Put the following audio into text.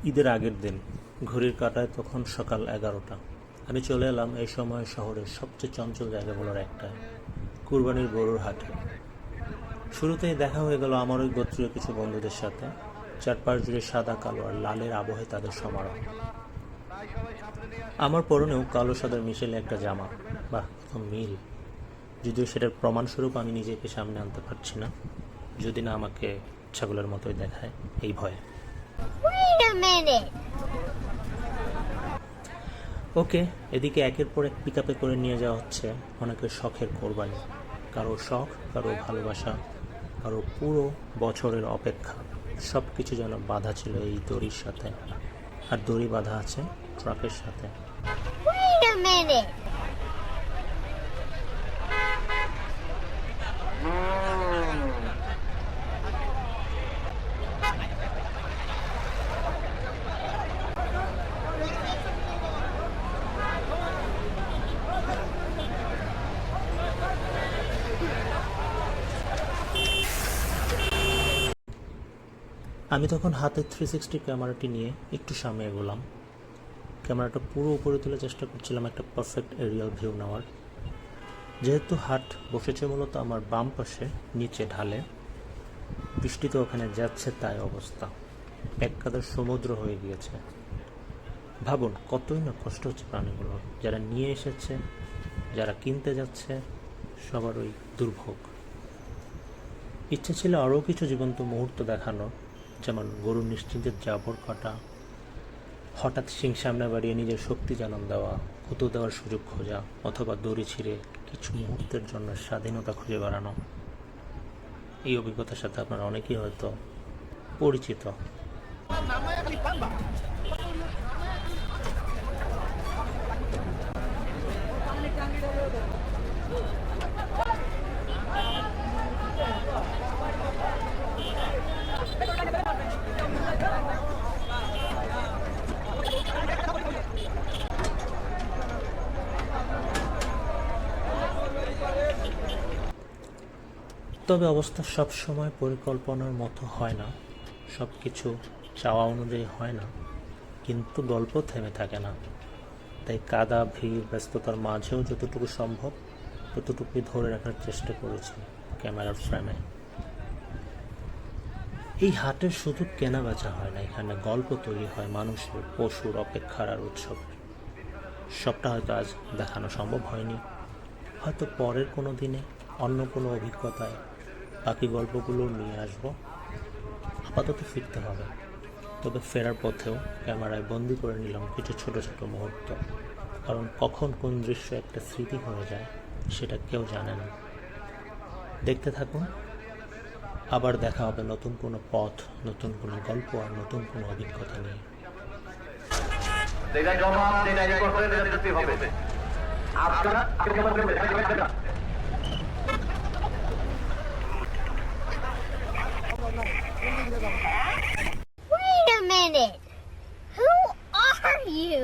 ঈদের আগের দিন ঘড়ির কাঁটায় তখন সকাল 11টা। আমি চলে এলাম এই সময় শহরের সবচেয়ে চঞ্চল জায়গাগুলোর একটায়, কুরবানির গরুর হাটে। শুরুতেই দেখা হয়ে গেল আমার ওই গোত্রীয় কিছু বন্ধুদের সাথে। চারপাশ জুড়ে সাদা কালো আর লালের আবহে তাদের সমারোহ। আমার পরনেও কালো সাদার মিশেলে একটা জামা। বাহ, কত মিল! যদিও সেটার প্রমাণস্বরূপ আমি নিজেকে সামনে আনতে পারছি না, যদি না আমাকে ছাগলের মতোই দেখায়, এই ভয়ে। Wait a minute! ওকে, এদিকে একের পর এক পিকআপে করে নিয়ে যাওয়া হচ্ছে অনেকের শখের কোরবানি। কারো শখ, কারো ভালোবাসা, কারো পুরো বছরের অপেক্ষা। সব কিছু যেন বাঁধা ছিল এই দড়ির সাথে, আর দড়ি বাঁধা আছে ট্রাকের সাথে। Wait a minute! আমি তখন হাতে 360 ক্যামেরাটি নিয়ে একটু সামনে এগোলাম। ক্যামেরাটা পুরো উপরে তুলে চেষ্টা করছিলাম একটা পারফেক্ট এরিয়াল ভিউ নেওয়ার। যেহেতু হাট বসেছে মূলত আমার বাম পাশে, নিচে ঢালে, বৃষ্টি তো ওখানে যাচ্ছে, তাই অবস্থা এককাদার সমুদ্র হয়ে গিয়েছে। ভাবুন কতই না কষ্ট হচ্ছে প্রাণীগুলোর, যারা নিয়ে এসেছে, যারা কিনতে যাচ্ছে, সবার ওই দুর্ভোগ। ইচ্ছে ছিল আরও কিছু জীবন্ত মুহূর্ত দেখানো, যেমন গরুর নিশ্চিন্তের জাবর কাটা, হঠাৎ শিং সামনে বাড়িয়ে নিজের শক্তি জানান দেওয়া, কুতো দেওয়ার সুযোগ খোঁজা, অথবা দড়ি ছিঁড়ে কিছু মুহূর্তের জন্য স্বাধীনতা খুঁজে বেড়ানো। এই অভিজ্ঞতার সাথে আপনারা অনেকেই হয়তো পরিচিত। তবে অবস্থা সব সময় পরিকল্পনার মতো হয় না, সব কিছু চাওয়া অনুযায়ী হয় না, কিন্তু গল্প থেমে থাকে না। তাই কাদা, ভিড়, ব্যস্ততার মাঝেও যতটুকু সম্ভব ততটুকুই ধরে রাখার চেষ্টা করেছি ক্যামেরার ফ্রেমে। এই হাটের শুধু কেনা বেচা হয় না, এখানে গল্প তৈরি হয় মানুষের, পশুর, অপেক্ষার আর উৎসবের। সবটা হয়তো আজ দেখানো সম্ভব হয়নি, হয়তো পরের কোনো দিনে অন্য কোনো অভিজ্ঞতায় বাকি গল্পগুলো নিয়ে আসবো। আপাতত ফিরতে হবে, তবে ফেরার পথেও ক্যামেরায় বন্দি করে নিলাম কিছু ছোট ছোট মুহূর্ত, কারণ কখন কোন দৃশ্য একটা স্মৃতি হয়ে যায় সেটা কেউ জানে না। দেখতে থাকুন, আবার দেখা হবে নতুন কোনো পথ, নতুন কোনো গল্প আর নতুন কোনো অভিজ্ঞতা নিয়ে। Wait a minute! Who are you?